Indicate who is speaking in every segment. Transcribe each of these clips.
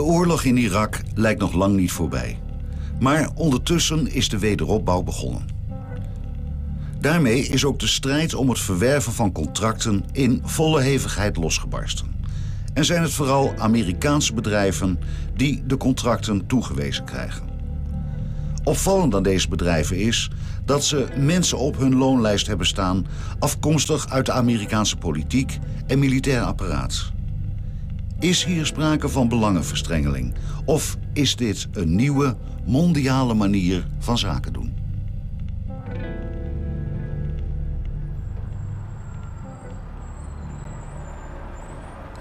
Speaker 1: De oorlog in Irak lijkt nog lang niet voorbij. Maar ondertussen is de wederopbouw begonnen. Daarmee is ook de strijd om het verwerven van contracten in volle hevigheid losgebarsten. En zijn het vooral Amerikaanse bedrijven die de contracten toegewezen krijgen. Opvallend aan deze bedrijven is dat ze mensen op hun loonlijst hebben staan afkomstig uit de Amerikaanse politiek en militair apparaat. Is hier sprake van belangenverstrengeling? Of is dit een nieuwe, mondiale manier van zaken doen?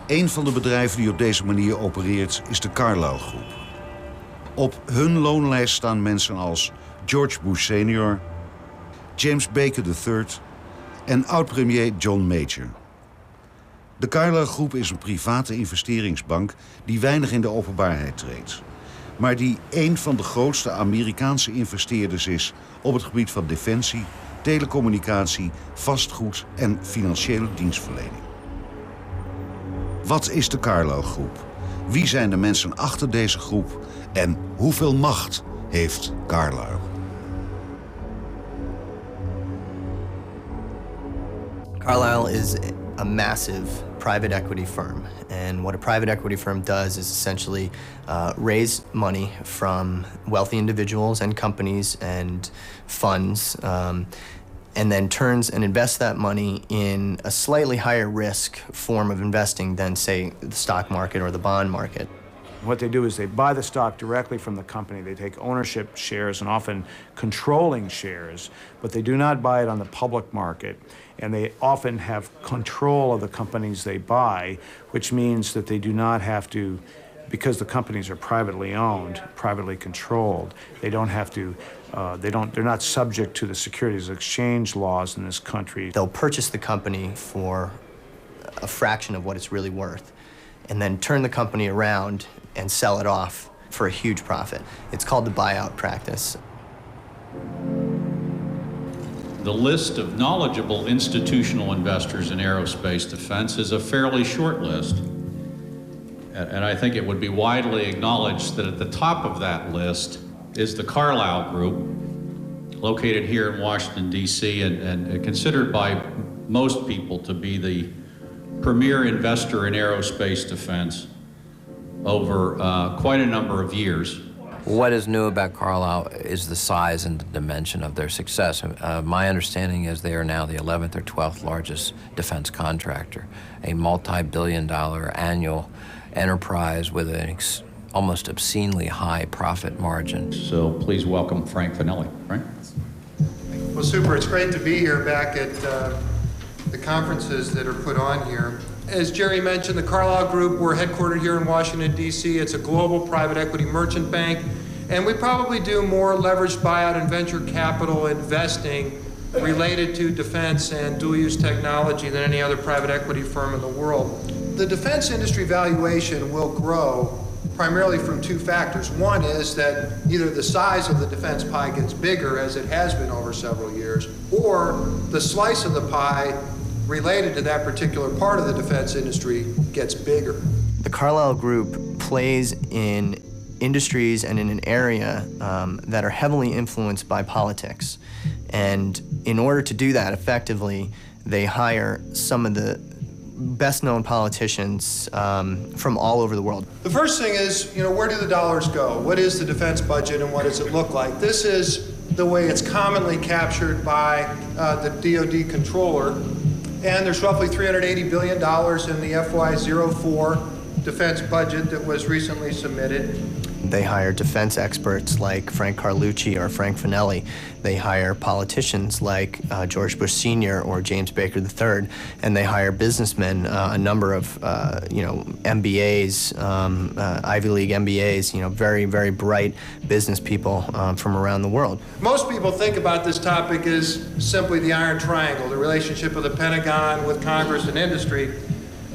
Speaker 1: Een van de bedrijven die op deze manier opereert is de Carlyle Group. Op hun loonlijst staan mensen als George Bush senior, James Baker III en oud-premier John Major. De Carlyle Groep is een private investeringsbank die weinig in de openbaarheid treedt, maar die een van de grootste Amerikaanse investeerders is op het gebied van defensie, telecommunicatie, vastgoed en financiële dienstverlening. Wat is de Carlyle Groep? Wie zijn de mensen achter deze groep en hoeveel macht heeft Carlyle?
Speaker 2: Carlyle is a massive private equity firm, and what a private equity firm does is essentially raise money from wealthy individuals and companies and funds, and then turns and invests that money in a slightly higher risk form of investing than, say, the stock market or the bond market.
Speaker 3: What they do is they buy the stock directly from the company. They take ownership shares and often controlling shares, but they do not buy it on the public market. And they often have control of the companies they buy, which means that they do not have to, because the companies are privately owned, privately controlled, they don't have to, they're not subject to the securities exchange laws in this country.
Speaker 2: They'll purchase the company for a fraction of what it's really worth, and then turn the company around and sell it off for a huge profit. It's called the buyout practice.
Speaker 4: The list of knowledgeable institutional investors in aerospace defense is a fairly short list. And I think it would be widely acknowledged that at the top of that list is the Carlyle Group, located here in Washington, D.C., and considered by most people to be the premier investor in aerospace defense over quite a number of years.
Speaker 5: What is new about Carlyle is the size and the dimension of their success. My understanding is they are now the 11th or 12th largest defense contractor, a multi-billion-dollar annual enterprise with an almost obscenely high profit margin.
Speaker 4: So please welcome Frank Finelli. Frank?
Speaker 6: Well, super. It's great to be here back at the conferences that are put on here. As Jerry mentioned, the Carlyle Group, we're headquartered here in Washington, D.C. It's a global private equity merchant bank, and we probably do more leveraged buyout and venture capital investing related to defense and dual-use technology than any other private equity firm in the world. The defense industry valuation will grow primarily from two factors. One is that either the size of the defense pie gets bigger, as it has been over several years, or the slice of the pie related to that particular part of the defense industry gets bigger.
Speaker 2: The Carlyle Group plays in industries and in an area that are heavily influenced by politics. And in order to do that effectively, they hire some of the best-known politicians from all over the world.
Speaker 6: The first thing is, where do the dollars go? What is the defense budget and what does it look like? This is the way it's commonly captured by the DoD controller. And there's roughly $380 billion in the FY04 defense budget that was recently submitted.
Speaker 2: They hire defense experts like Frank Carlucci or Frank Finelli. They hire politicians like George Bush Sr. or James Baker III, and they hire businessmen, a number of MBAs, Ivy League MBAs, very, very bright business people from around the world.
Speaker 6: Most people think about this topic as simply the Iron Triangle, the relationship of the Pentagon with Congress and industry.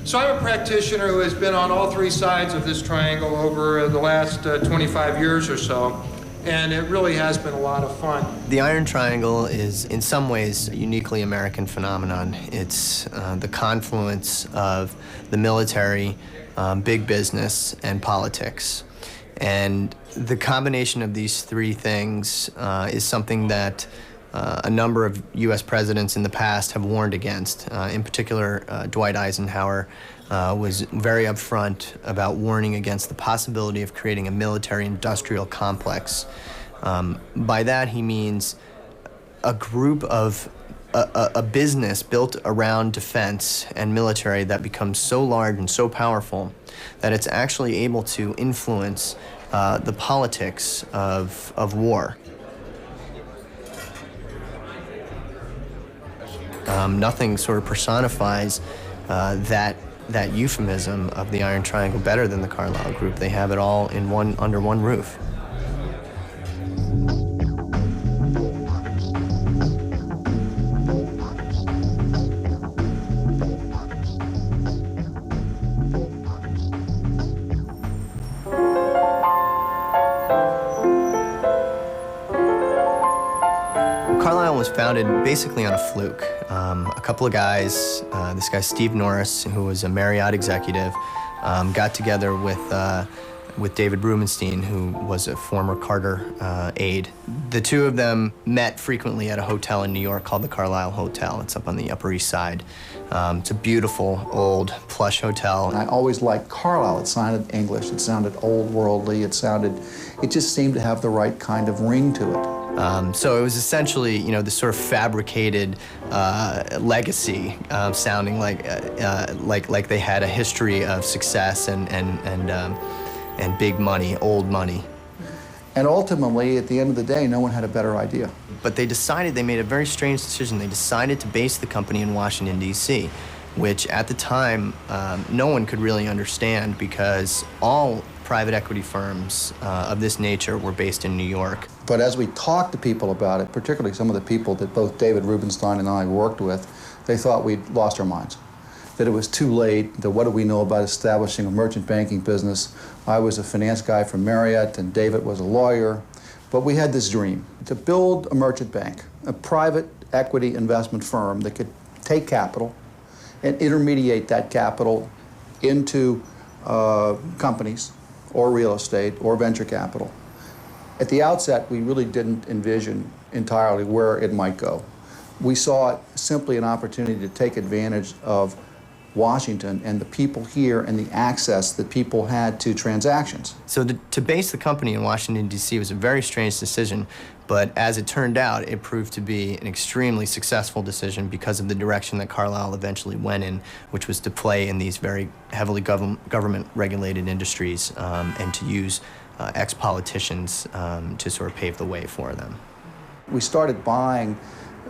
Speaker 6: So I'm a practitioner who has been on all three sides of this triangle over the last 25 years or so. and it really has been a lot of fun.
Speaker 2: The Iron Triangle is, in some ways, a uniquely American phenomenon. It's the confluence of the military, big business, and politics. And the combination of these three things is something that a number of U.S. presidents in the past have warned against. In particular, Dwight Eisenhower was very upfront about warning against the possibility of creating a military-industrial complex. By that, he means a group of a business built around defense and military that becomes so large and so powerful that it's actually able to influence the politics of war. Nothing sort of personifies that euphemism of the Iron Triangle better than the Carlyle Group. They have it all in under one roof. Carlyle was founded basically on a fluke. A couple of guys, this guy Steve Norris, who was a Marriott executive, got together with David Rubenstein, who was a former Carter aide. The two of them met frequently at a hotel in New York called the Carlyle Hotel. It's up on the Upper East Side. It's a beautiful, old, plush hotel.
Speaker 7: I always liked Carlyle. It sounded English, it sounded old worldly, it just seemed to have the right kind of ring to it.
Speaker 2: So it was essentially, this sort of fabricated legacy, sounding like they had a history of success and big money, old money.
Speaker 7: And ultimately, at the end of the day, no one had a better idea.
Speaker 2: But they made a very strange decision. They decided to base the company in Washington, D.C., which at the time, no one could really understand because all private equity firms of this nature were based in New York.
Speaker 7: But as we talked to people about it, particularly some of the people that both David Rubenstein and I worked with, they thought we'd lost our minds, that it was too late, that what do we know about establishing a merchant banking business? I was a finance guy from Marriott, and David was a lawyer. But we had this dream to build a merchant bank, a private equity investment firm that could take capital and intermediate that capital into companies or real estate or venture capital. At the outset, we really didn't envision entirely where it might go. We saw it simply an opportunity to take advantage of Washington and the people here and the access that people had to transactions.
Speaker 2: So to base the company in Washington, D.C. was a very strange decision, but as it turned out, it proved to be an extremely successful decision because of the direction that Carlyle eventually went in, which was to play in these very heavily government-regulated industries and to use ex-politicians to sort of pave the way for them.
Speaker 7: We started buying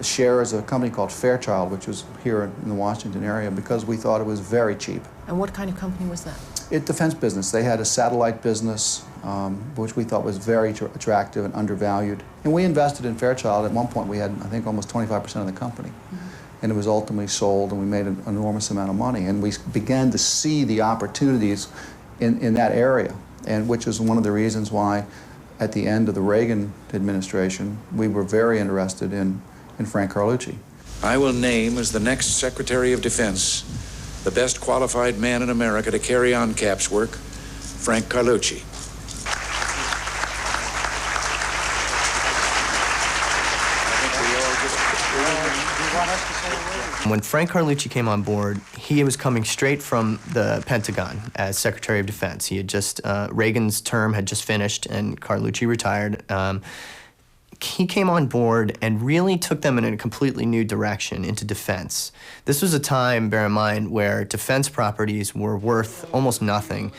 Speaker 7: shares of a company called Fairchild, which was here in the Washington area, because we thought it was very cheap.
Speaker 8: And what kind of company was that?
Speaker 7: It's defense business. They had a satellite business, which we thought was very attractive and undervalued. And we invested in Fairchild. At one point, we had, I think, almost 25% of the company. And it was ultimately sold, and we made an enormous amount of money. And we began to see the opportunities in that area, and which is one of the reasons why, at the end of the Reagan administration, we were very interested in Frank Carlucci.
Speaker 9: I will name as the next Secretary of Defense the best qualified man in America to carry on CAP's work, Frank Carlucci.
Speaker 2: When Frank Carlucci came on board, he was coming straight from the Pentagon as Secretary of Defense. He had just, Reagan's term had just finished and Carlucci retired. He came on board and really took them in a completely new direction into defense. This was a time, bear in mind, where defense properties were worth almost nothing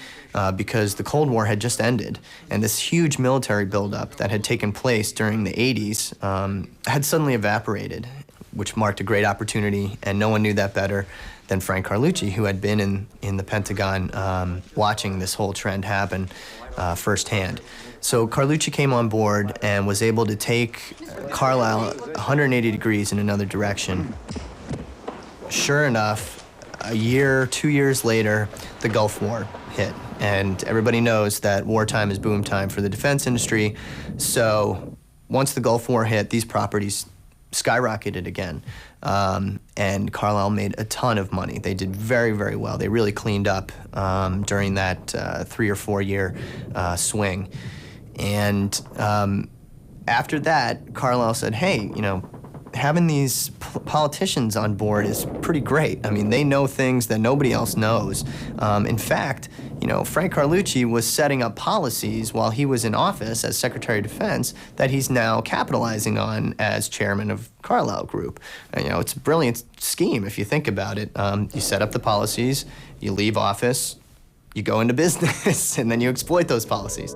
Speaker 2: because the Cold War had just ended, and this huge military buildup that had taken place during the 80s had suddenly evaporated, which marked a great opportunity, and no one knew that better than Frank Carlucci, who had been in the Pentagon watching this whole trend happen firsthand. So Carlucci came on board and was able to take Carlyle 180 degrees in another direction. Sure enough, a year, 2 years later, the Gulf War hit. And everybody knows that wartime is boom time for the defense industry. So once the Gulf War hit, these properties skyrocketed again. And Carlyle made a ton of money. They did very, very well. They really cleaned up during that 3 or 4 year swing. And after that, Carlyle said, hey, you know, having these politicians on board is pretty great. I mean, they know things that nobody else knows. In fact, you know, Frank Carlucci was setting up policies while he was in office as Secretary of Defense that he's now capitalizing on as chairman of Carlyle Group. And, you know, it's a brilliant scheme if you think about it. You set up the policies, you leave office, you go into business, and then you exploit those policies.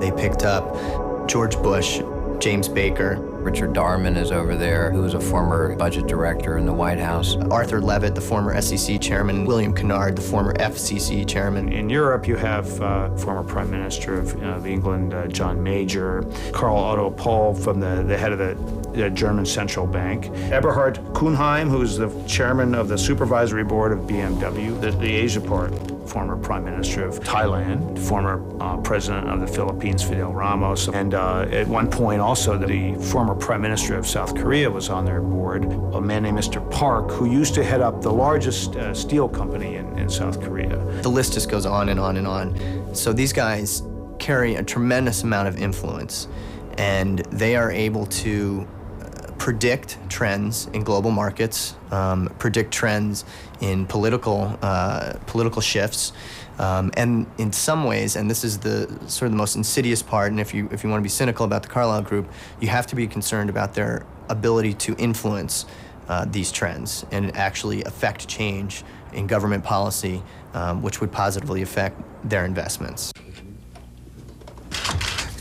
Speaker 2: They picked up George Bush, James Baker.
Speaker 5: Richard Darman is over there, who was a former budget director in the White House.
Speaker 2: Arthur Levitt, the former SEC chairman. William Kennard, the former FCC chairman.
Speaker 3: In Europe, you have former Prime Minister of England, John Major, Karl Otto Pohl from the head of the German Central Bank, Eberhard Kuhnheim, who's the chairman of the supervisory board of BMW, the Asia part, former Prime Minister of Thailand, former president of the Fillipijnes Fidel Ramos, and at one point also the former Prime Minister of South Korea was on their board, a man named Mr. Park, who used to head up the largest steel company in South Korea.
Speaker 2: The list just goes on and on and on. So these guys carry a tremendous amount of influence, and they are able to predict trends in global markets, predict trends in political shifts, and in some ways, and this is the sort of the most insidious part, and if you want to be cynical about the Carlyle Group, you have to be concerned about their ability to influence these trends and actually affect change in government policy, which would positively affect their investments.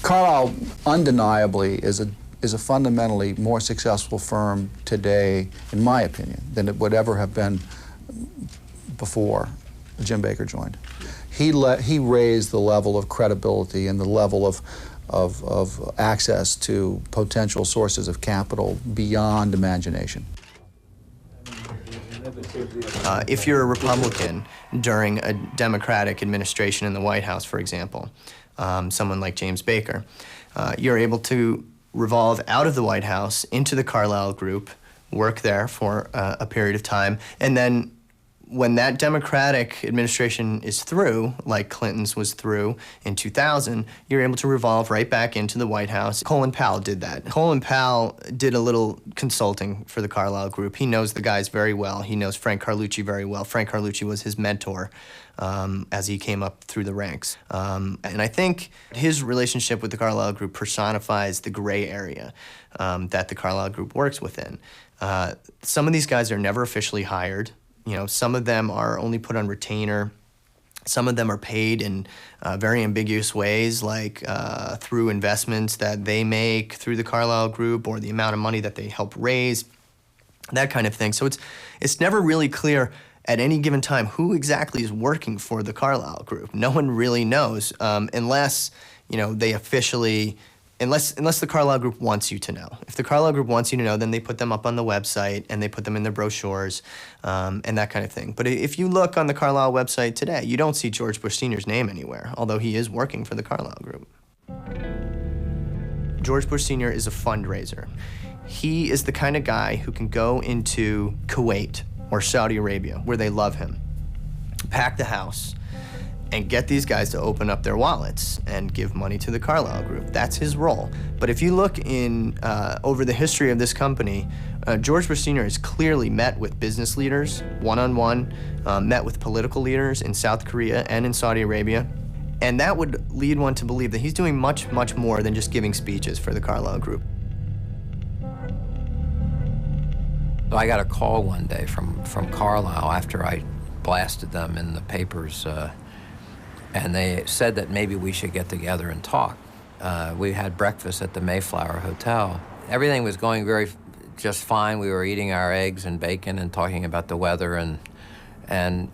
Speaker 7: Carlyle undeniably is a fundamentally more successful firm today, in my opinion, than it would ever have been before Jim Baker joined. He raised the level of credibility and the level of access to potential sources of capital beyond imagination.
Speaker 2: If you're a Republican during a Democratic administration in the White House, for example, someone like James Baker, you're able to revolve out of the White House into the Carlyle Group, work there for a period of time, and then when that Democratic administration is through, like Clinton's was through in 2000, you're able to revolve right back into the White House. Colin Powell did that. Colin Powell did a little consulting for the Carlyle Group. He knows the guys very well. He knows Frank Carlucci very well. Frank Carlucci was his mentor as he came up through the ranks. And I think his relationship with the Carlyle Group personifies the gray area that the Carlyle Group works within. Some of these guys are never officially hired. You know, some of them are only put on retainer. Some of them are paid in very ambiguous ways, like through investments that they make through the Carlyle Group or the amount of money that they help raise, that kind of thing. So it's never really clear at any given time who exactly is working for the Carlyle Group. No one really knows unless, you know, they officially, unless the Carlyle Group wants you to know. If the Carlyle Group wants you to know, then they put them up on the website and they put them in their brochures and that kind of thing. But if you look on the Carlyle website today, you don't see George Bush Sr.'s name anywhere, although he is working for the Carlyle Group. George Bush Sr. is a fundraiser. He is the kind of guy who can go into Kuwait or Saudi Arabia, where they love him, pack the house, and get these guys to open up their wallets and give money to the Carlyle Group. That's his role. But if you look in over the history of this company, George Bush Sr. has clearly met with business leaders one-on-one, met with political leaders in South Korea and in Saudi Arabia, and that would lead one to believe that he's doing much, much more than just giving speeches for the Carlyle Group.
Speaker 5: So I got a call one day from Carlyle after I blasted them in the papers, and they said that maybe we should get together and talk. We had breakfast at the Mayflower Hotel. Everything was going just fine. We were eating our eggs and bacon and talking about the weather, and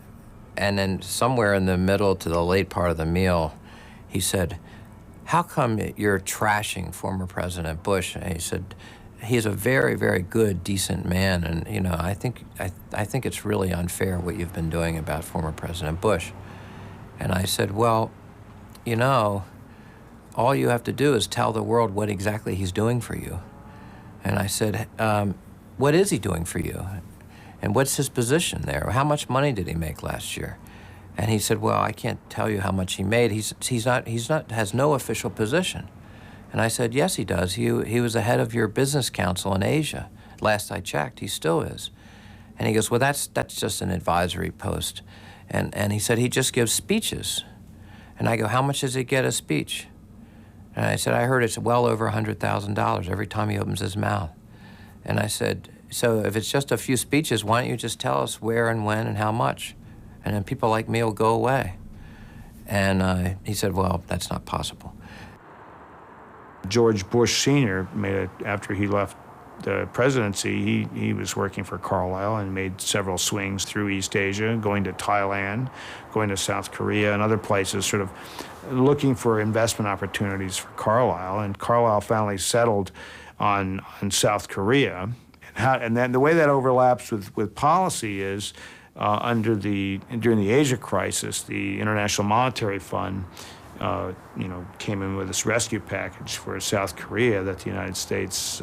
Speaker 5: then somewhere in the middle to the late part of the meal, he said, "How come you're trashing former President Bush?" And he's a very, very good, decent man, and you know, I think it's really unfair what you've been doing about former President Bush. And I said, well, you know, all you have to do is tell the world what exactly he's doing for you. And I said, what is he doing for you? And what's his position there? How much money did he make last year? And he said, well, I can't tell you how much he made. Has no official position. And I said, yes, he does. He was the head of your business council in Asia. Last I checked, he still is. And he goes, well, that's just an advisory post. And he said, he just gives speeches. And I go, how much does he get a speech? And I said, I heard it's well over $100,000 every time he opens his mouth. And I said, so if it's just a few speeches, why don't you just tell us where and when and how much? And then people like me will go away. And he said, well, that's not possible.
Speaker 3: George Bush Sr. made it, after he left the presidency, he was working for Carlyle and made several swings through East Asia, going to Thailand, going to South Korea and other places, sort of looking for investment opportunities for Carlyle. And Carlyle finally settled on South Korea. And then the way that overlaps with policy is during the Asia crisis, the International Monetary Fund came in with this rescue package for South Korea that the United States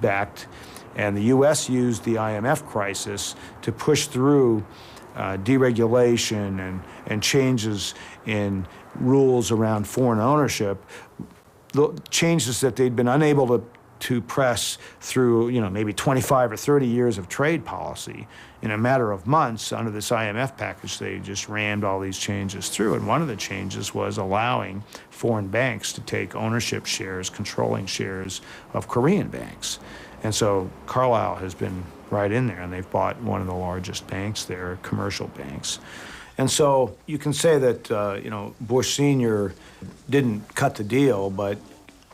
Speaker 3: backed. And the U.S. used the IMF crisis to push through deregulation and changes in rules around foreign ownership, changes that they'd been unable to press through, maybe 25 or 30 years of trade policy. In a matter of months, under this IMF package, they just rammed all these changes through. And one of the changes was allowing foreign banks to take ownership shares, controlling shares of Korean banks. And so Carlyle has been right in there, and they've bought one of the largest banks there, commercial banks. And so you can say that, Bush Sr. didn't cut the deal, but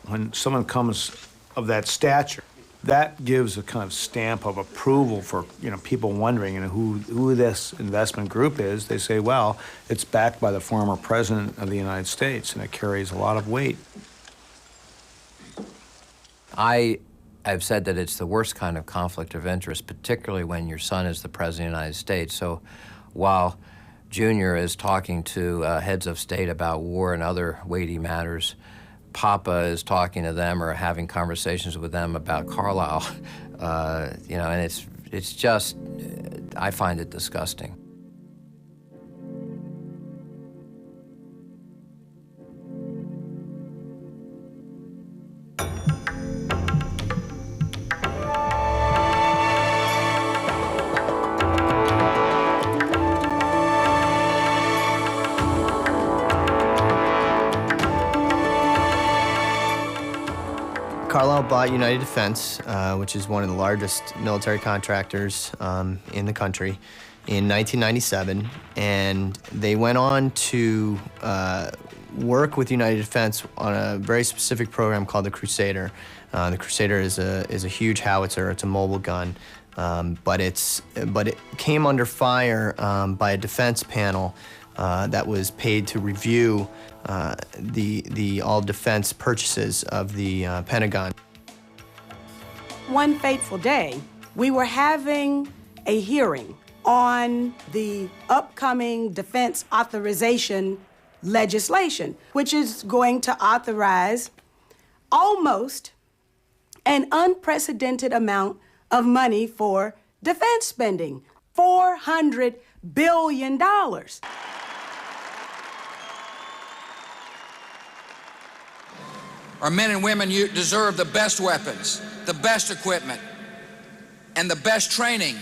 Speaker 3: when someone comes of that stature, that gives a kind of stamp of approval for people wondering who this investment group is. They say, well, it's backed by the former president of the United States, and it carries a lot of weight.
Speaker 5: I've said that it's the worst kind of conflict of interest, particularly when your son is the president of the United States. So while Junior is talking to heads of state about war and other weighty matters, Papa is talking to them or having conversations with them about Carlyle, and it's just, I find it disgusting.
Speaker 2: Carlyle bought United Defense, which is one of the largest military contractors in the country, in 1997, and they went on to work with United Defense on a very specific program called the Crusader. The Crusader is a huge howitzer. It's a mobile gun, but it came under fire by a defense panel that was paid to review the all-defense purchases of the Pentagon.
Speaker 10: One fateful day, we were having a hearing on the upcoming defense authorization legislation, which is going to authorize almost an unprecedented amount of money for defense spending, $400 billion.
Speaker 11: Our men and women deserve the best weapons, the best equipment, and the best training.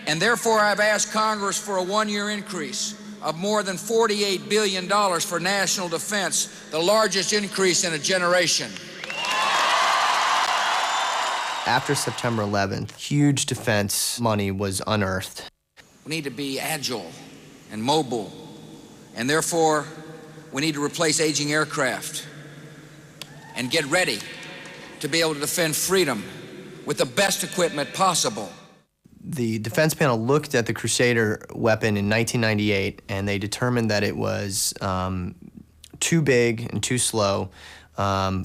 Speaker 11: And therefore, I've asked Congress for a one-year increase of more than $48 billion for national defense, the largest increase in a generation.
Speaker 2: After September 11th, huge defense money was unearthed.
Speaker 11: We need to be agile and mobile, and therefore, we need to replace aging aircraft and get ready to be able to defend freedom with the best equipment possible.
Speaker 2: The defense panel looked at the Crusader weapon in 1998, and they determined that it was too big and too slow,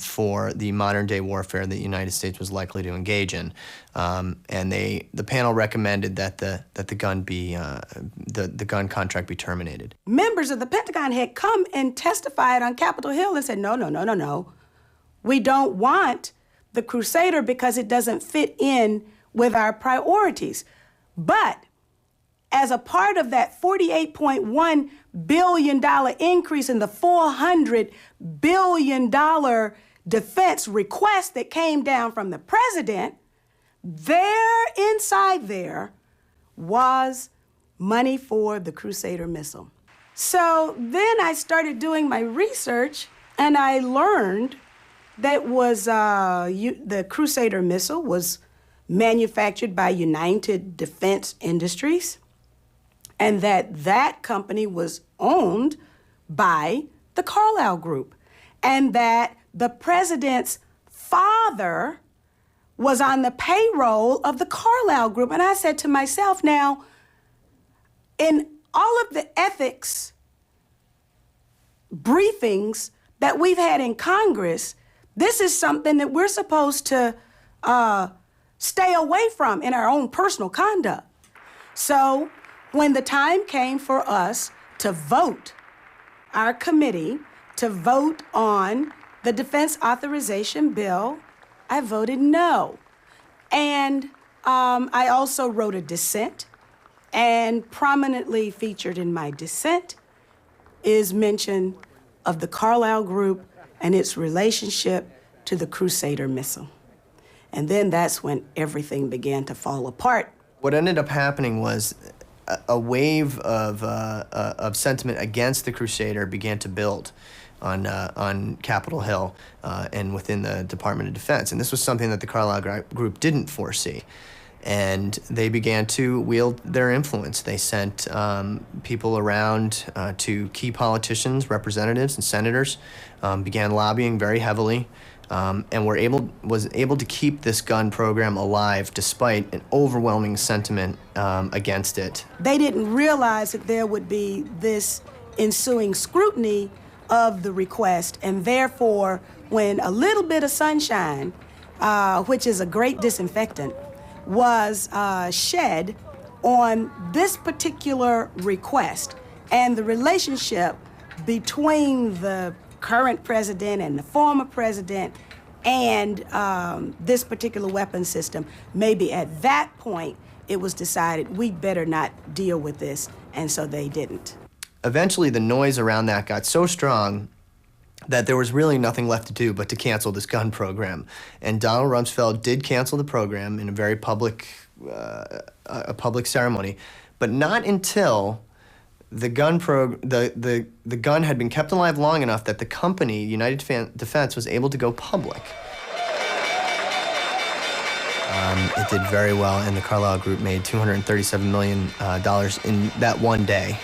Speaker 2: for the modern-day warfare that the United States was likely to engage in, and the panel recommended that the gun contract be terminated.
Speaker 10: Members of the Pentagon had come and testified on Capitol Hill and said, no. We don't want the Crusader because it doesn't fit in with our priorities. But as a part of that $48.1 billion increase in the $400 billion defense request that came down from the president, inside there was money for the Crusader missile. So then I started doing my research, and I learned that the Crusader missile was manufactured by United Defense Industries, and that company was owned by the Carlyle Group, and that the president's father was on the payroll of the Carlyle Group. And I said to myself, now, in all of the ethics briefings that we've had in Congress, this is something that we're supposed to stay away from in our own personal conduct. So when the time came for us to vote, our committee, to vote on the defense authorization bill, I voted no. And I also wrote a dissent, and prominently featured in my dissent is mention of the Carlyle Group and its relationship to the Crusader missile. And then that's when everything began to fall apart.
Speaker 2: What ended up happening was a wave of sentiment against the Crusader began to build on Capitol Hill and within the Department of Defense. And this was something that the Carlyle Group didn't foresee. And they began to wield their influence. They sent people around to key politicians, representatives, and senators, began lobbying very heavily, and was able to keep this gun program alive despite an overwhelming sentiment against it.
Speaker 10: They didn't realize that there would be this ensuing scrutiny of the request, and therefore, when a little bit of sunshine, which is a great disinfectant, was shed on this particular request, and the relationship between the current president and the former president and this particular weapon system, maybe at that point it was decided we better not deal with this, and so they didn't.
Speaker 2: Eventually the noise around that got so strong that there was really nothing left to do but to cancel this gun program. And Donald Rumsfeld did cancel the program in a very public ceremony, but not until the gun had been kept alive long enough that the company, United Defense, was able to go public. It did very well, and the Carlyle Group made $237 million in that one day.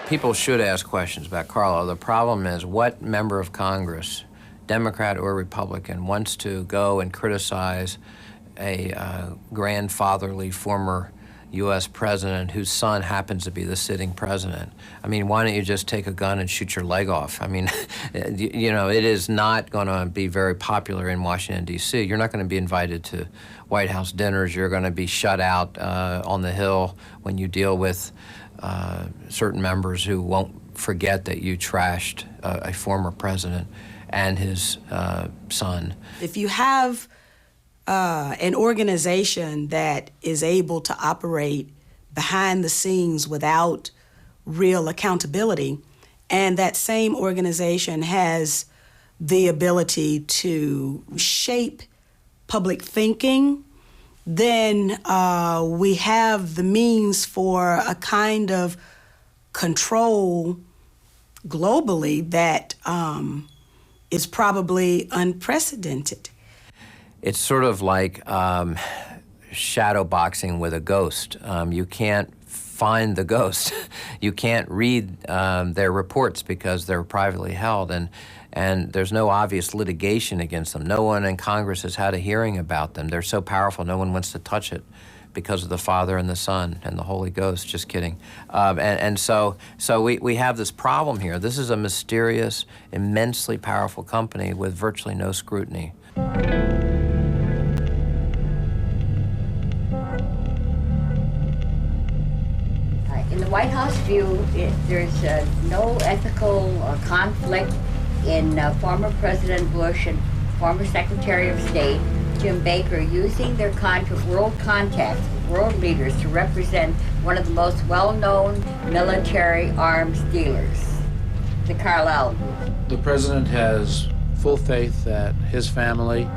Speaker 5: People should ask questions about Carlyle. The problem is, what member of Congress, Democrat or Republican, wants to go and criticize a grandfatherly former U.S. president whose son happens to be the sitting president? I mean, why don't you just take a gun and shoot your leg off? I mean, you know, it is not going to be very popular in Washington, D.C. You're not going to be invited to White House dinners. You're going to be shut out on the Hill when you deal with certain members who won't forget that you trashed a former president and his son. If
Speaker 10: you have an organization that is able to operate behind the scenes without real accountability, and that same organization has the ability to shape public thinking, then we have the means for a kind of control globally that is probably unprecedented.
Speaker 5: It's sort of like shadow boxing with a ghost. You can't find the ghost. You can't read their reports because they're privately held, and there's no obvious litigation against them. No one in Congress has had a hearing about them. They're so powerful, no one wants to touch it because of the Father and the Son and the Holy Ghost. Just kidding. So we have this problem here. This is a mysterious, immensely powerful company with virtually no scrutiny.
Speaker 12: In the White House view, there's no ethical conflict in former President Bush and former Secretary of State Jim Baker using their world contacts, world leaders, to represent one of the most well-known military arms dealers, the Carlyle Group.
Speaker 13: The President has full faith that his family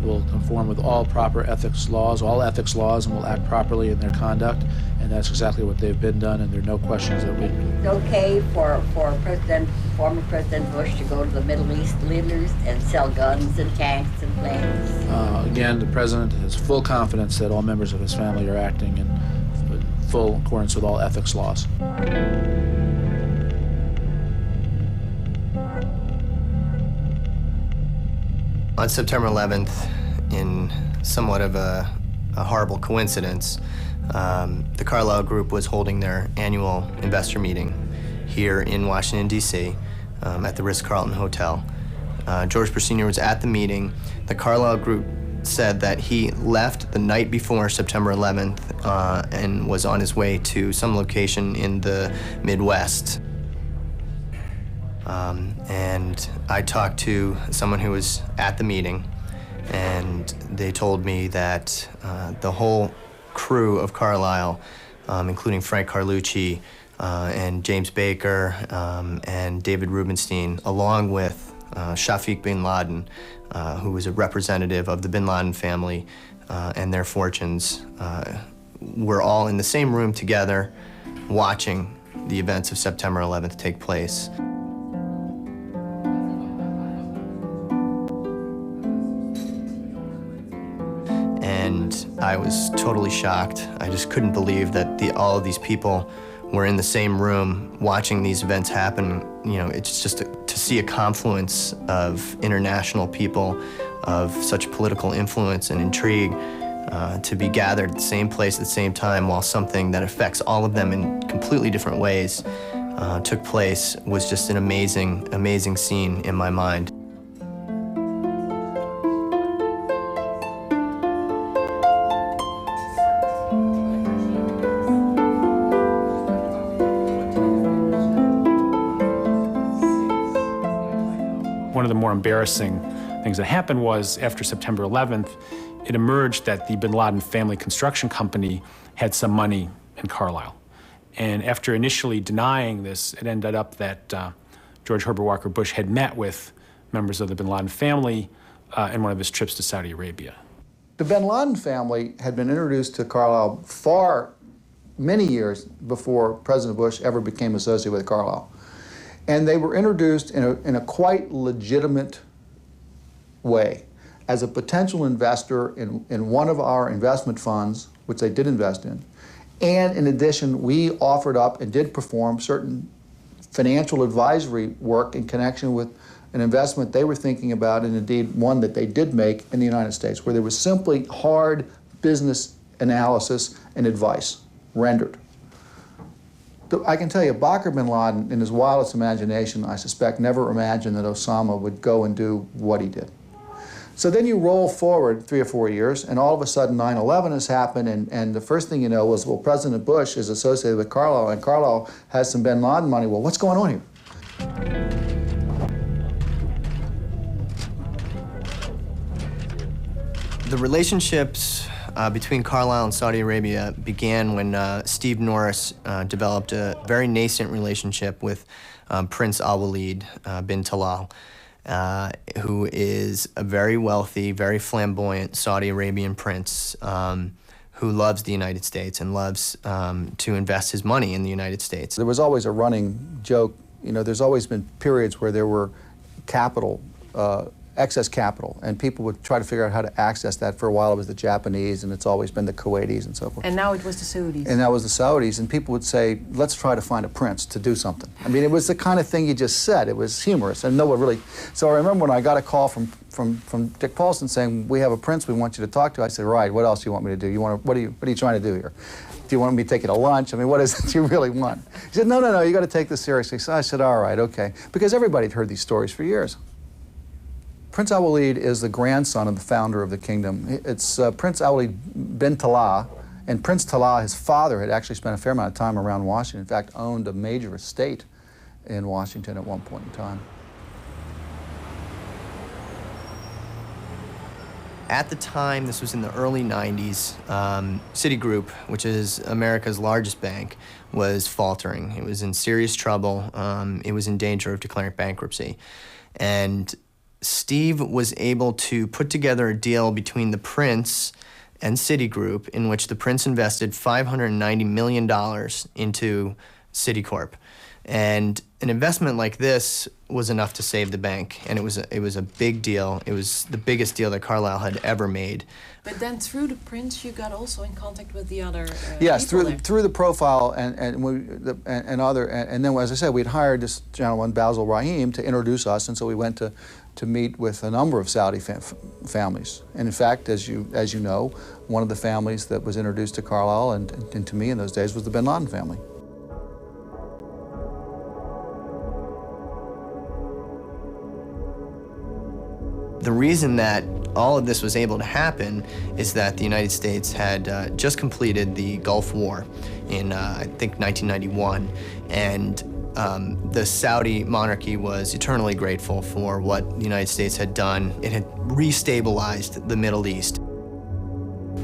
Speaker 13: will conform with all proper ethics laws, and will act properly in their conduct, and that's exactly what they've been done, and there are no questions that we...
Speaker 12: It's okay for former President Bush to go to the Middle East leaders and sell guns and tanks and planes?
Speaker 13: Again, the President has full confidence that all members of his family are acting in full accordance with all ethics laws.
Speaker 2: On September 11th, in somewhat of a horrible coincidence, the Carlyle Group was holding their annual investor meeting here in Washington, D.C., at the Ritz-Carlton Hotel. George Soros was at the meeting. The Carlyle Group said that he left the night before September 11th and was on his way to some location in the Midwest. And I talked to someone who was at the meeting, and they told me that the whole crew of Carlyle, including Frank Carlucci and James Baker and David Rubenstein, along with Shafiq bin Laden, who was a representative of the bin Laden family and their fortunes, were all in the same room together watching the events of September 11th take place. And I was totally shocked. I just couldn't believe that all of these people were in the same room watching these events happen. You know, it's just to see a confluence of international people of such political influence and intrigue to be gathered at the same place at the same time while something that affects all of them in completely different ways took place was just an amazing, amazing scene in my mind.
Speaker 14: One of the more embarrassing things that happened was after September 11th, it emerged that the bin Laden family construction company had some money in Carlyle. And after initially denying this, it ended up that George Herbert Walker Bush had met with members of the bin Laden family in one of his trips to Saudi Arabia.
Speaker 7: The bin Laden family had been introduced to Carlyle many years before President Bush ever became associated with Carlyle. And they were introduced in a quite legitimate way as a potential investor in one of our investment funds, which they did invest in. And in addition, we offered up and did perform certain financial advisory work in connection with an investment they were thinking about, and indeed one that they did make in the United States, where there was simply hard business analysis and advice rendered. I can tell you, Bakr bin Laden, in his wildest imagination, I suspect, never imagined that Osama would go and do what he did. So then you roll forward 3 or 4 years, and all of a sudden 9/11 has happened, and the first thing you know is, well, President Bush is associated with Carlyle, and Carlyle has some bin Laden money. Well, what's going on here?
Speaker 2: The relationships between Carlyle and Saudi Arabia began when Steve Norris developed a very nascent relationship with Prince Al-Walid bin Talal, who is a very wealthy, very flamboyant Saudi Arabian prince who loves the United States and loves to invest his money in the United States.
Speaker 7: There was always a running joke, you know, there's always been periods where there were capital excess capital, and people would try to figure out how to access that. For a while it was the Japanese, and it's always been the Kuwaitis and so forth.
Speaker 8: And now it was the Saudis.
Speaker 7: And that was the Saudis, and people would say, let's try to find a prince to do something. I mean, it was the kind of thing you just said. It was humorous, and no one really... So I remember when I got a call from Dick Paulson saying, we have a prince we want you to talk to. I said, right, what else do you want me to do? What are you trying to do here? Do you want me to take you to lunch? I mean, what is it you really want? He said, no, you got to take this seriously. So I said, all right, okay. Because everybody had heard these stories for years. Prince Al-Walid is the grandson of the founder of the kingdom. It's Prince Al-Walid bin Talal, and Prince Talal, his father, had actually spent a fair amount of time around Washington. In fact, owned a major estate in Washington at one point in time.
Speaker 2: At the time, this was in the early 90s, Citigroup, which is America's largest bank, was faltering. It was in serious trouble. It was in danger of declaring bankruptcy. And Steve was able to put together a deal between the Prince and Citigroup in which the Prince invested $590 million into Citicorp. And an investment like this was enough to save the bank, and it was a big deal. It was the biggest deal that Carlyle had ever made.
Speaker 8: But then through the Prince, you got also in contact with the other
Speaker 7: yes,
Speaker 8: people
Speaker 7: through the profile and then, as I said, we'd hired this gentleman, Basil Rahim, to introduce us, and so we went to meet with a number of Saudi families. And in fact, as you know, one of the families that was introduced to Carlyle and to me in those days was the bin Laden family.
Speaker 2: The reason that all of this was able to happen is that the United States had just completed the Gulf War in, I think, 1991, and the Saudi monarchy was eternally grateful for what the United States had done. It had restabilized the Middle East.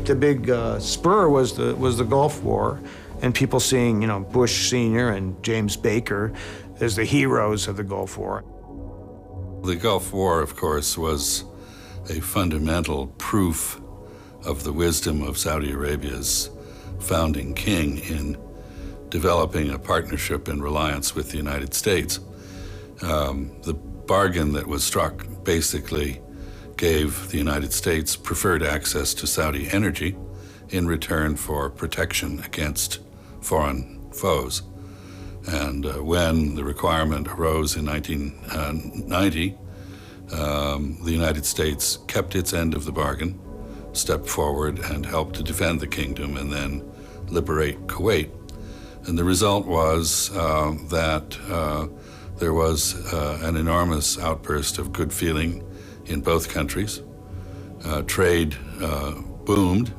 Speaker 3: The big spur was the Gulf War, and people seeing, Bush Sr. and James Baker as the heroes of the Gulf War.
Speaker 15: The Gulf War, of course, was a fundamental proof of the wisdom of Saudi Arabia's founding king in developing a partnership in reliance with the United States. The bargain that was struck basically gave the United States preferred access to Saudi energy in return for protection against foreign foes. And when the requirement arose in 1990, the United States kept its end of the bargain, stepped forward and helped to defend the kingdom and then liberate Kuwait. And the result was that there was an enormous outburst of good feeling in both countries. Trade boomed,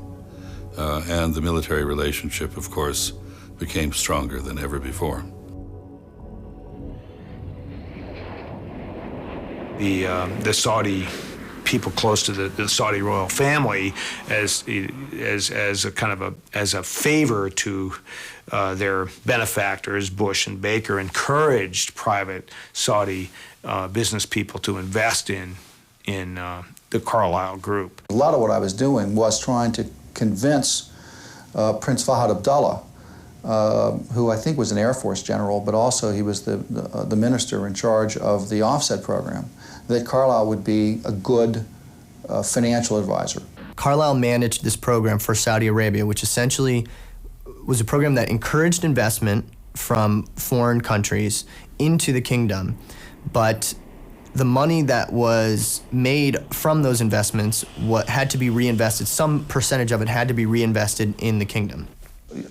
Speaker 15: and the military relationship, of course, became stronger than ever before.
Speaker 3: The Saudi people close to the Saudi royal family as a kind of as a favor to their benefactors, Bush and Baker, encouraged private Saudi business people to invest in the Carlyle Group.
Speaker 7: A lot of what I was doing was trying to convince Prince Fahd Abdullah, who I think was an Air Force general, but also he was the minister in charge of the offset program, that Carlyle would be a good financial advisor.
Speaker 2: Carlyle managed this program for Saudi Arabia, which essentially was a program that encouraged investment from foreign countries into the kingdom, but the money that was made from those investments had to be reinvested. Some percentage of it had to be reinvested in the kingdom.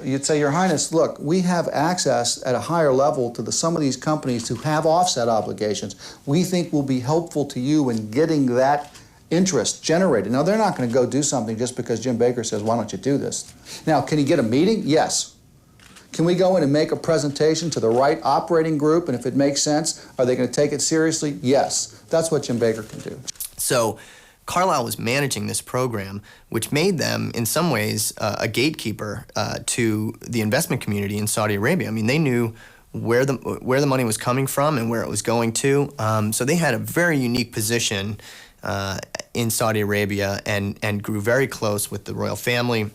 Speaker 7: You'd say, Your Highness, look, we have access at a higher level to some of these companies who have offset obligations. We think will be helpful to you in getting that interest generated. Now, they're not going to go do something just because Jim Baker says, why don't you do this? Now, can he get a meeting? Yes. Can we go in and make a presentation to the right operating group, and if it makes sense, are they going to take it seriously? Yes. That's what Jim Baker can do.
Speaker 2: So Carlyle was managing this program, which made them, in some ways, a gatekeeper to the investment community in Saudi Arabia. I mean, they knew where the money was coming from and where it was going to. So they had a very unique position in Saudi Arabia and grew very close with the royal family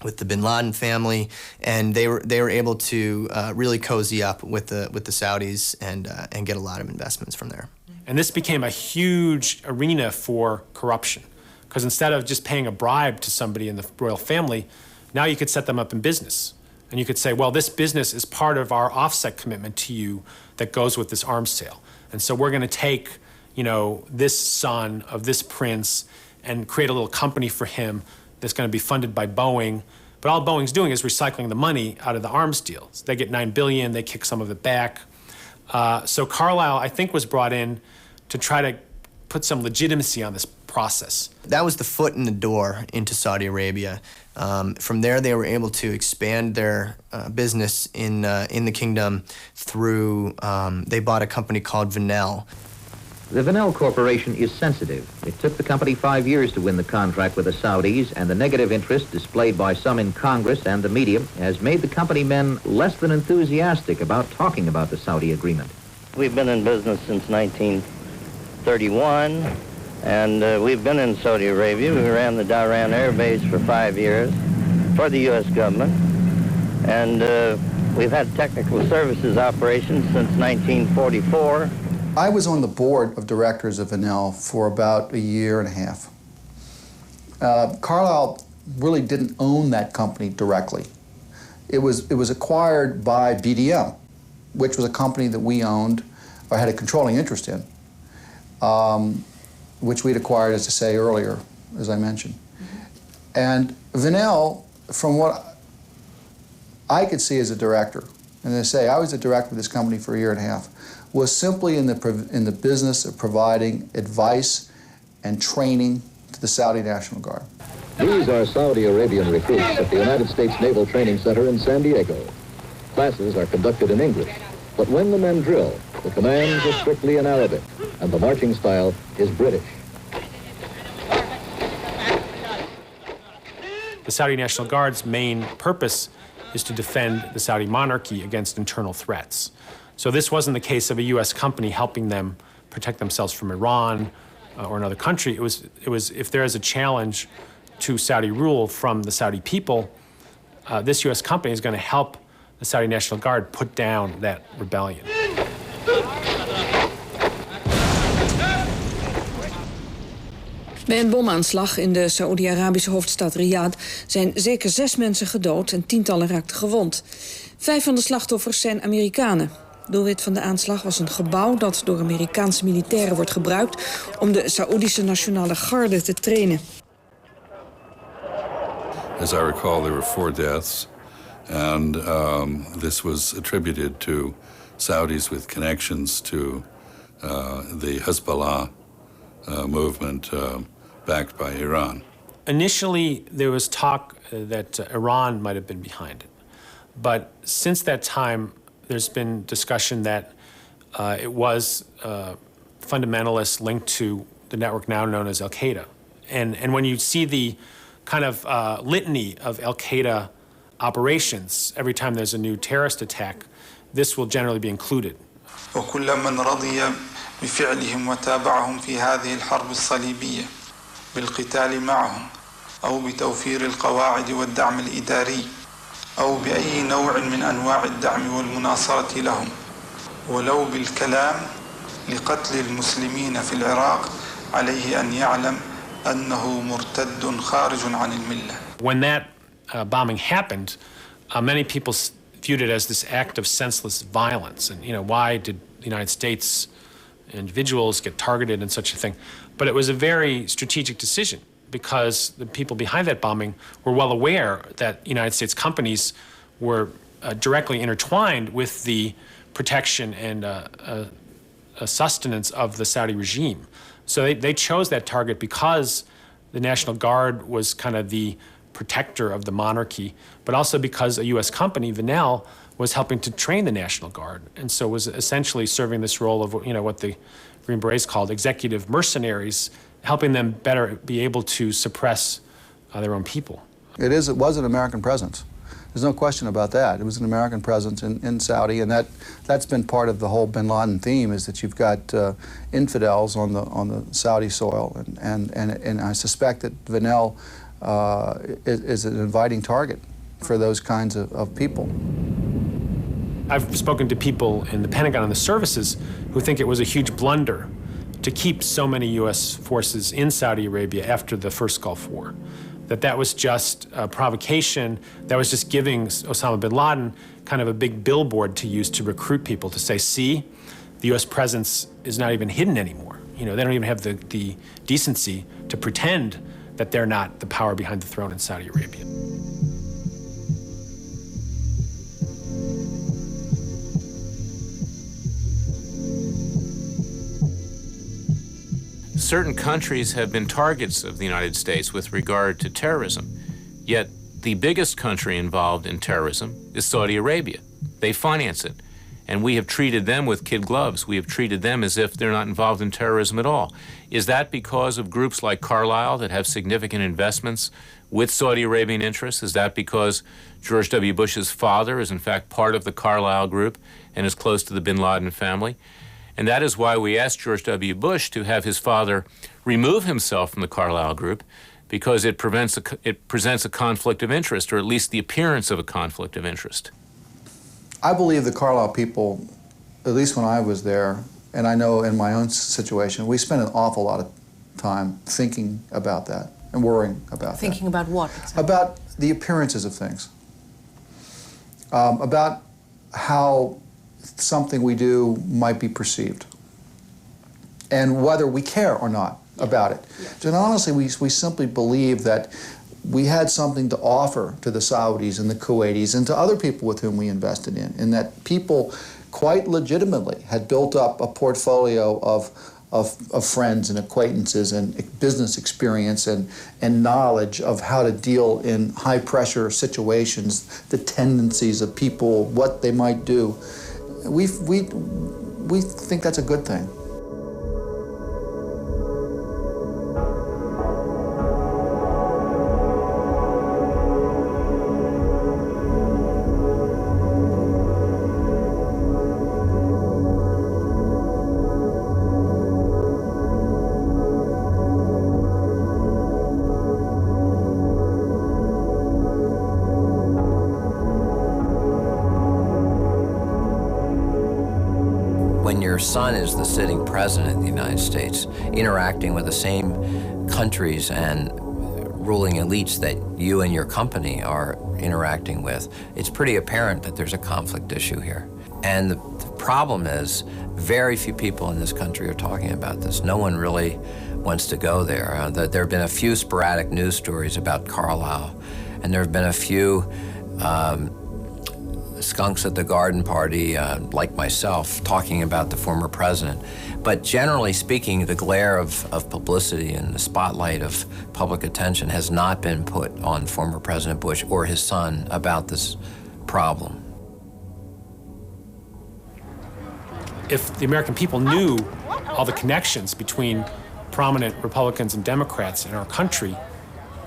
Speaker 2: with the bin Laden family, and they were able to really cozy up with the Saudis and get a lot of investments from there.
Speaker 14: And this became a huge arena for corruption, because instead of just paying a bribe to somebody in the royal family, now you could set them up in business. And you could say, well, this business is part of our offset commitment to you that goes with this arms sale. And so we're going to take, this son of this prince and create a little company for him that's going to be funded by Boeing. But all Boeing's doing is recycling the money out of the arms deals. They get $9 billion, they kick some of it back. So Carlyle, I think, was brought in to try to put some legitimacy on this process.
Speaker 2: That was the foot in the door into Saudi Arabia. From there, they were able to expand their business in the kingdom through, they bought a company called Venel.
Speaker 16: The Venel Corporation is sensitive. It took the company 5 years to win the contract with the Saudis, and the negative interest displayed by some in Congress and the media has made the company men less than enthusiastic about talking about the Saudi agreement.
Speaker 17: We've been in business since 1931, and we've been in Saudi Arabia. We ran the Dhahran Air Base for 5 years for the U.S. government, and we've had technical services operations since 1944.
Speaker 7: I was on the board of directors of Venel for about a year and a half. Carlyle really didn't own that company directly. It was acquired by BDM, which was a company that we owned or had a controlling interest in, which we'd acquired, as I say earlier, as I mentioned. And Venel, from what I could see as a director, and as I say, I was a director of this company for a year and a half, was simply in the business of providing advice and training to the Saudi National Guard.
Speaker 18: These are Saudi Arabian recruits at the United States Naval Training Center in San Diego. Classes are conducted in English, but when the men drill, the commands are strictly in Arabic, and the marching style is British.
Speaker 14: The Saudi National Guard's main purpose is to defend the Saudi monarchy against internal threats. So this wasn't the case of a U.S. company helping them protect themselves from Iran or another country. It was if there is a challenge to Saudi rule from the Saudi people, this U.S. company is going to help the Saudi National Guard put down that rebellion.
Speaker 19: Bij een bomaanslag in de Saoedi-Arabische hoofdstad Riyadh zijn zeker 6 mensen gedood en tientallen raakten gewond. 5 van de slachtoffers zijn Amerikanen. Doelwit van de aanslag was een gebouw dat door Amerikaanse militairen wordt gebruikt om de Saoedische Nationale Garde te trainen.
Speaker 15: As I recall, there were 4 deaths, and this was attributed to Saudis with connections to the Hezbollah movement backed by Iran.
Speaker 14: Initially, there was talk that Iran might have been behind it. But since that time, there's been discussion that it was fundamentalists linked to the network now known as Al-Qaeda. And when you see the kind of litany of Al-Qaeda operations, every time there's a new terrorist attack, this will generally be included.
Speaker 20: بفعلهم وتابعهم في هذه الحرب الصليبية بالقتال معهم أو بتوفير القواعد والدعم الإداري أو بأي نوع من أنواع الدعم والمناصرة لهم ولو بالكلام لقتل المسلمين في العراق عليه أن يعلم أنه مرتد خارج عن الملة.
Speaker 14: When that bombing happened, many people viewed it as this act of senseless violence. And, why did the United States individuals get targeted and such a thing? But it was a very strategic decision because the people behind that bombing were well aware that United States companies were directly intertwined with the protection and sustenance of the Saudi regime. So they chose that target because the National Guard was kind of the protector of the monarchy, but also because a U.S. company, Venel, was helping to train the National Guard, and so was essentially serving this role of what the Green Berets called executive mercenaries, helping them better be able to suppress their own people.
Speaker 7: It was an American presence. There's no question about that. It was an American presence in Saudi, and that's been part of the whole Bin Laden theme, is that you've got infidels on the Saudi soil, and I suspect that Venel is an inviting target for those kinds of people.
Speaker 14: I've spoken to people in the Pentagon and the services who think it was a huge blunder to keep so many U.S. forces in Saudi Arabia after the first Gulf War. That was just a provocation, that was just giving Osama bin Laden kind of a big billboard to use to recruit people, to say, see, the U.S. presence is not even hidden anymore. You know, they don't even have the decency to pretend that they're not the power behind the throne in Saudi Arabia.
Speaker 21: Certain countries have been targets of the United States with regard to terrorism, yet the biggest country involved in terrorism is Saudi Arabia. They finance it, and we have treated them with kid gloves. We have treated them as if they're not involved in terrorism at all. Is that because of groups like Carlyle that have significant investments with Saudi Arabian interests? Is that because George W. Bush's father is in fact part of the Carlyle Group and is close to the bin Laden family? And that is why we asked George W. Bush to have his father remove himself from the Carlyle Group, because it presents a conflict of interest, or at least the appearance of a conflict of interest.
Speaker 7: I believe the Carlyle people, at least when I was there, and I know in my own situation, we spent an awful lot of time thinking about that and worrying about
Speaker 8: Thinking about what? Exactly?
Speaker 7: About the appearances of things. About how something we do might be perceived, and whether we care or not about it. Yeah. And honestly, we simply believe that we had something to offer to the Saudis and the Kuwaitis and to other people with whom we invested in, and that people quite legitimately had built up a portfolio of friends and acquaintances and business experience and knowledge of how to deal in high-pressure situations, the tendencies of people, what they might do. We think that's a good thing.
Speaker 5: Your son is the sitting president of the United States, interacting with the same countries and ruling elites that you and your company are interacting with. It's pretty apparent that there's a conflict issue here. And the problem is, very few people in this country are talking about this. No one really wants to go there. There have been a few sporadic news stories about Carlyle, and there have been a few skunks at the garden party, like myself, talking about the former president. But generally speaking, the glare of publicity and the spotlight of public attention has not been put on former President Bush or his son about this problem.
Speaker 14: If the American people knew all the connections between prominent Republicans and Democrats in our country,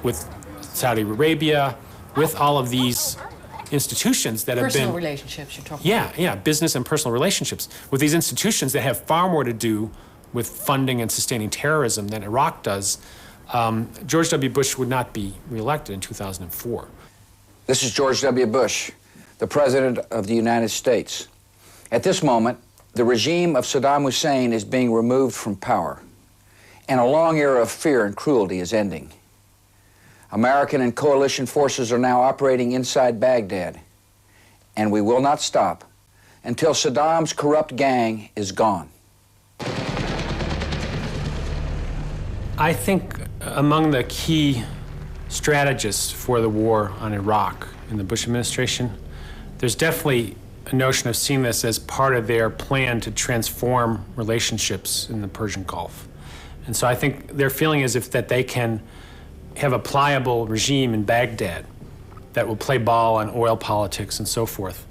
Speaker 14: with Saudi Arabia, with all of these institutions that have been...
Speaker 8: Personal relationships you're talking about.
Speaker 14: Yeah, business and personal relationships with these institutions that have far more to do with funding and sustaining terrorism than Iraq does, George W. Bush would not be reelected in 2004.
Speaker 22: This is George W. Bush, the President of the United States. At this moment, the regime of Saddam Hussein is being removed from power, and a long era of fear and cruelty is ending. American and coalition forces are now operating inside Baghdad, and we will not stop until Saddam's corrupt gang is gone.
Speaker 14: I think among the key strategists for the war on Iraq in the Bush administration, there's definitely a notion of seeing this as part of their plan to transform relationships in the Persian Gulf. And so I think their feeling is that they can have a pliable regime in Baghdad that will play ball on oil politics and so forth,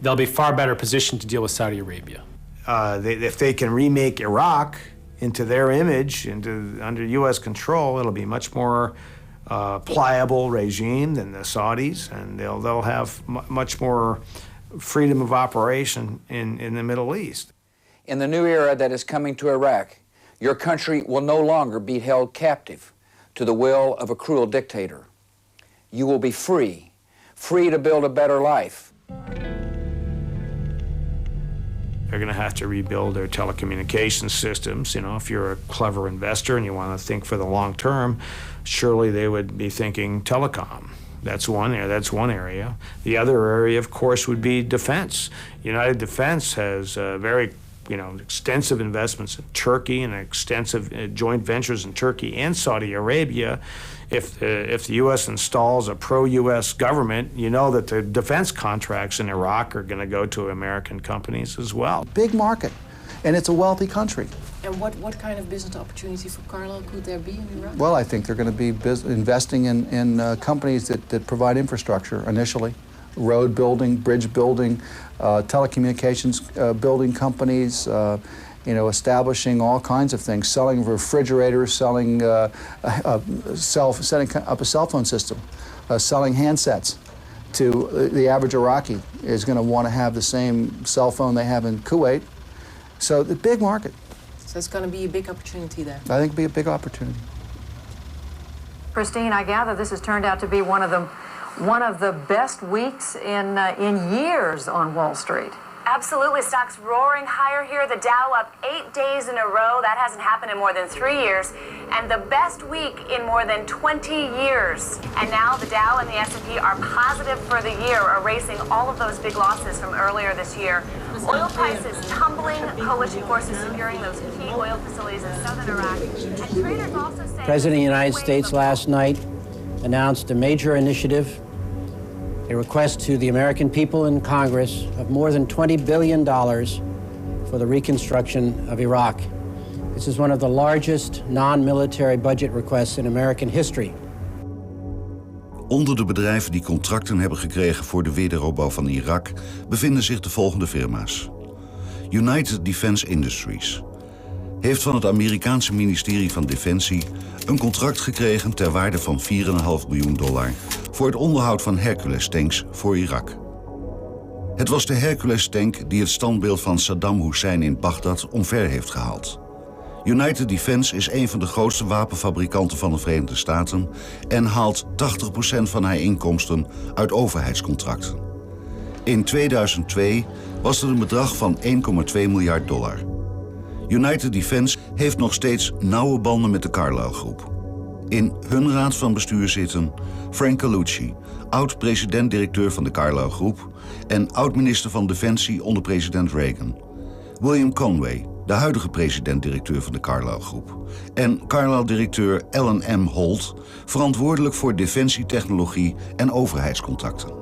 Speaker 14: they'll be far better positioned to deal with Saudi Arabia.
Speaker 3: If they can remake Iraq into their image, under U.S. control, it'll be much more pliable regime than the Saudis, and they'll have much more freedom of operation in the Middle East.
Speaker 22: In the new era that is coming to Iraq, your country will no longer be held captive. to the will of a cruel dictator. You will be free, free to build a better life.
Speaker 3: They're going to have to rebuild their telecommunications systems. You know, if you're a clever investor and you want to think for the long term, surely they would be thinking telecom. That's one area. The other area, of course, would be defense. United Defense has very extensive investments in Turkey and extensive joint ventures in Turkey and Saudi Arabia. If the U.S. installs a pro-U.S. government, you know that the defense contracts in Iraq are going to go to American companies as well.
Speaker 7: Big market, and it's a wealthy country.
Speaker 8: And what kind of business opportunity for Carlyle could there be in Iraq?
Speaker 7: Well, I think they're going to be investing in companies that provide infrastructure initially. Road building, bridge building, telecommunications building companies, establishing all kinds of things, selling refrigerators, setting up a cell phone system, selling handsets to the average Iraqi is going to want to have the same cell phone they have in Kuwait. So the big market.
Speaker 8: So it's going to be a big opportunity there.
Speaker 7: I think it'll be a big opportunity.
Speaker 1: Christine, I gather this has turned out to be one of the best weeks in years on Wall Street.
Speaker 4: Absolutely. Stocks roaring higher here. The Dow up 8 days in a row. That hasn't happened in more than 3 years. And the best week in more than 20 years. And now the Dow and the S&P are positive for the year, erasing all of those big losses from earlier this year. Oil prices tumbling, coalition forces securing those key oil facilities in southern Iraq. And traders also say...
Speaker 23: President of the United States last night announced a major initiative, a request to the American people and Congress of more than $20 billion for the reconstruction of Iraq. This is one of the largest non-military budget requests in American history.
Speaker 24: Onder de bedrijven die contracten hebben gekregen voor de wederopbouw van Irak bevinden zich de volgende firma's. United Defense Industries heeft van het Amerikaanse ministerie van Defensie een contract gekregen ter waarde van $4,5 miljoen voor het onderhoud van Hercules-tanks voor Irak. Het was de Hercules-tank die het standbeeld van Saddam Hussein in Bagdad omver heeft gehaald. United Defense is een van de grootste wapenfabrikanten van de Verenigde Staten en haalt 80% van haar inkomsten uit overheidscontracten. In 2002 was er een bedrag van $1,2 miljard. United Defense heeft nog steeds nauwe banden met de Carlyle Group. In hun raad van bestuur zitten Frank Carlucci, oud-president-directeur van de Carlyle Group en oud-minister van Defensie onder president Reagan. William Conway, de huidige president-directeur van de Carlyle Group. En Carlyle-directeur Alan M. Holt, verantwoordelijk voor defensietechnologie en overheidscontracten.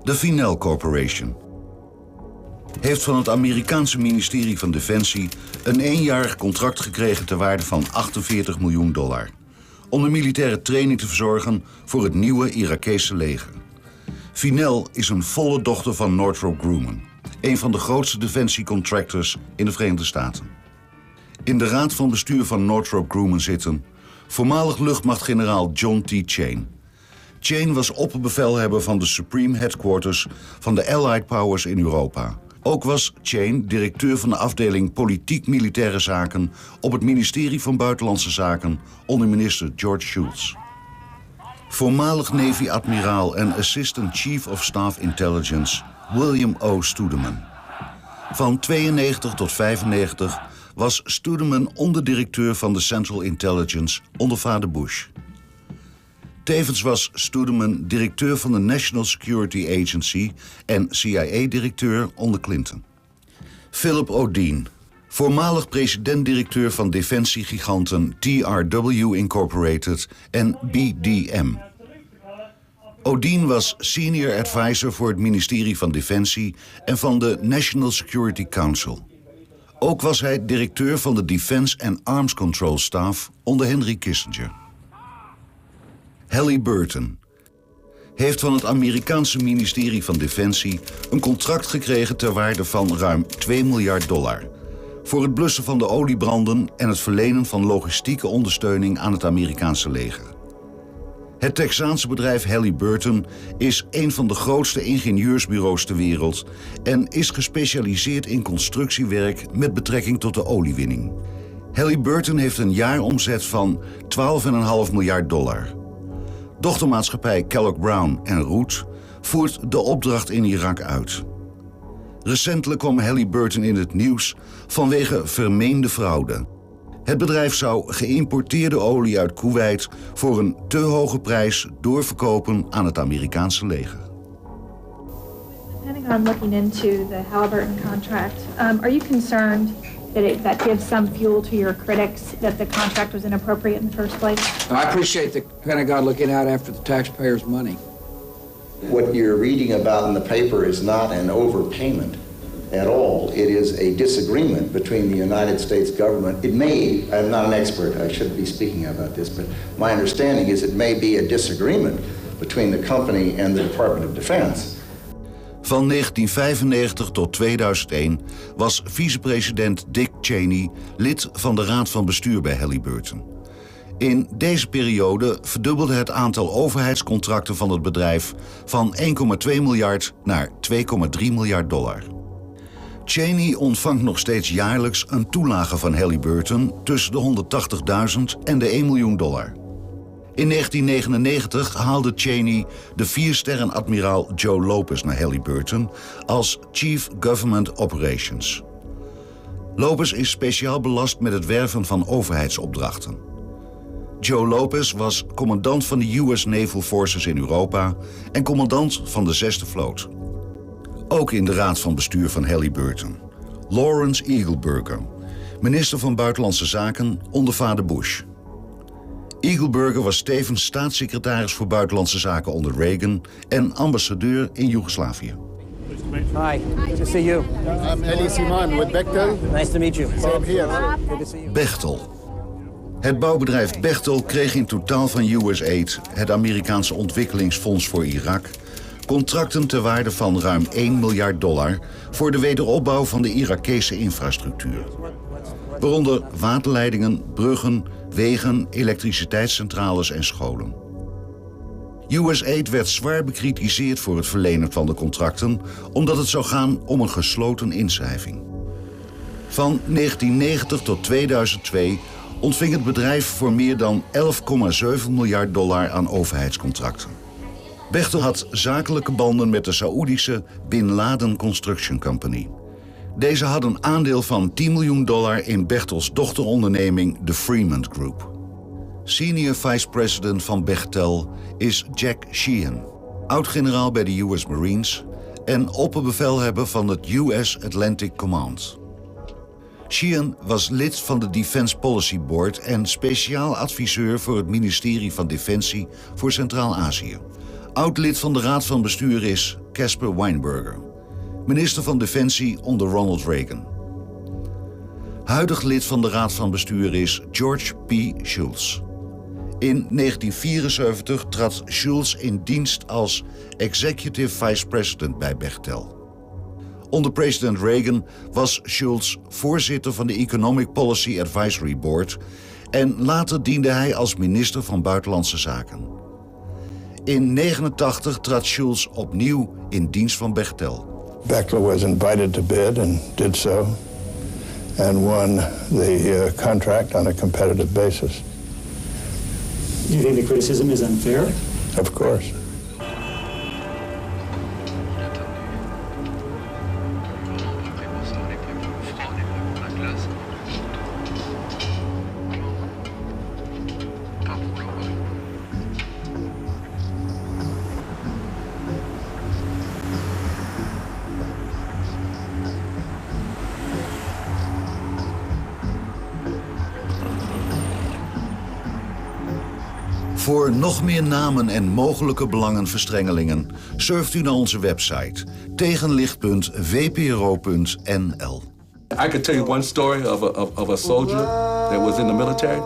Speaker 24: De Fidel Corporation heeft van het Amerikaanse ministerie van Defensie een eenjarig contract gekregen ter waarde van $48 miljoen om de militaire training te verzorgen voor het nieuwe Irakese leger. Fidel is een volle dochter van Northrop Grumman, een van de grootste defensiecontractors in de Verenigde Staten. In de raad van bestuur van Northrop Grumman zitten voormalig luchtmachtgeneraal John T. Chain. Chain was opperbevelhebber van de Supreme Headquarters van de Allied Powers in Europa. Ook was Chain directeur van de afdeling Politiek Militaire Zaken op het ministerie van Buitenlandse Zaken onder minister George Shultz. Voormalig Navy-admiraal en Assistant Chief of Staff Intelligence William O. Studeman. Van 92 tot 95 was Studeman onderdirecteur van de Central Intelligence onder vader Bush. Tevens was Studeman directeur van de National Security Agency en CIA-directeur onder Clinton. Philip O'Dean, voormalig president-directeur van defensiegiganten TRW Incorporated en BDM. O'Dean was senior advisor voor het ministerie van Defensie en van de National Security Council. Ook was hij directeur van de Defense and Arms Control Staff onder Henry Kissinger. Halliburton heeft van het Amerikaanse ministerie van Defensie een contract gekregen ter waarde van ruim $2 miljard voor het blussen van de oliebranden en het verlenen van logistieke ondersteuning aan het Amerikaanse leger. Het Texaanse bedrijf Halliburton is een van de grootste ingenieursbureaus ter wereld en is gespecialiseerd in constructiewerk met betrekking tot de oliewinning. Halliburton heeft een jaaromzet van $12,5 miljard. Dochtermaatschappij Kellogg Brown & Root voert de opdracht in Irak uit. Recentelijk kwam Halliburton in het nieuws vanwege vermeende fraude. Het bedrijf zou geïmporteerde olie uit Kuwait voor een te hoge prijs doorverkopen aan het Amerikaanse leger.
Speaker 6: Depending on looking into the Halliburton contract, are you concerned that gives some fuel to your critics that the contract was inappropriate in the first place?
Speaker 22: I appreciate the Pentagon looking out after the taxpayers' money.
Speaker 9: What you're reading about in the paper is not an overpayment at all. It is a disagreement between the United States government. It may, I'm not an expert, I shouldn't be speaking about this, but my understanding is it may be a disagreement between the company and the Department of Defense.
Speaker 24: Van 1995 tot 2001 was vicepresident Dick Cheney lid van de raad van bestuur bij Halliburton. In deze periode verdubbelde het aantal overheidscontracten van het bedrijf van 1,2 miljard naar $2,3 miljard. Cheney ontvangt nog steeds jaarlijks een toelage van Halliburton tussen de $180.000 en de $1 miljoen. In 1999 haalde Cheney de 4-sterren-admiraal Joe Lopez naar Halliburton als Chief Government Operations. Lopez is speciaal belast met het werven van overheidsopdrachten. Joe Lopez was commandant van de US Naval Forces in Europa en commandant van de 6e vloot. Ook in de raad van bestuur van Halliburton. Lawrence Eagleburger, minister van Buitenlandse Zaken onder vader Bush. Eagleburger was tevens staatssecretaris voor Buitenlandse Zaken onder Reagan en ambassadeur in Joegoslavië.
Speaker 23: Hi, good to see you.
Speaker 10: I'm Elie Siman with Bechtel.
Speaker 23: Nice to meet you.
Speaker 10: Same here.
Speaker 23: Good to see you.
Speaker 24: Bechtel. Het bouwbedrijf Bechtel kreeg in totaal van USAID, het Amerikaanse ontwikkelingsfonds voor Irak, contracten ter waarde van ruim $1 miljard voor de wederopbouw van de Irakese infrastructuur. Waaronder waterleidingen, bruggen, wegen, elektriciteitscentrales en scholen. USAID werd zwaar bekritiseerd voor het verlenen van de contracten, omdat het zou gaan om een gesloten inschrijving. Van 1990 tot 2002 ontving het bedrijf voor meer dan $11,7 miljard aan overheidscontracten. Bechtel had zakelijke banden met de Saoedische Bin Laden Construction Company. Deze had een aandeel van $10 miljoen in Bechtels dochteronderneming de Freeman Group. Senior Vice President van Bechtel is Jack Sheehan, oud-generaal bij de US Marines en opperbevelhebber van het US Atlantic Command. Sheehan was lid van de Defense Policy Board en speciaal adviseur voor het ministerie van Defensie voor Centraal-Azië. Oud-lid van de raad van bestuur is Caspar Weinberger, minister van Defensie onder Ronald Reagan. Huidig lid van de raad van bestuur is George P. Shultz. In 1974 trad Shultz in dienst als executive vice president bij Bechtel. Onder president Reagan was Shultz voorzitter van de Economic Policy Advisory Board en later diende hij als minister van Buitenlandse Zaken. In 1989 trad Shultz opnieuw in dienst van Bechtel.
Speaker 10: Bechtel was invited to bid and did so and won the contract on a competitive basis.
Speaker 11: Do you think the criticism is unfair?
Speaker 10: Of course.
Speaker 24: Voor nog meer namen en mogelijke belangenverstrengelingen surft u naar onze website tegenlicht.vpro.nl.
Speaker 25: I could tell you one story of a soldier that was in the military,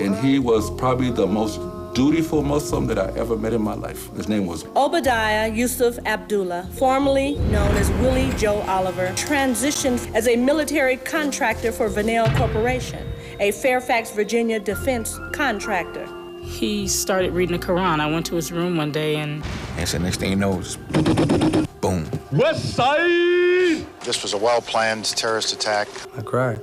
Speaker 25: and he was probably the most dutiful Muslim that I ever met in my life. His name was
Speaker 26: Obadiah Yusuf Abdullah, formerly known as Willie Joe Oliver, transitioned as a military contractor for Vanell Corporation, a Fairfax, Virginia defense contractor.
Speaker 27: He started reading the Quran. I went to his room one day and
Speaker 25: so next thing you know, just boom.
Speaker 28: West Side!
Speaker 29: This was a well-planned terrorist attack.
Speaker 28: I cried.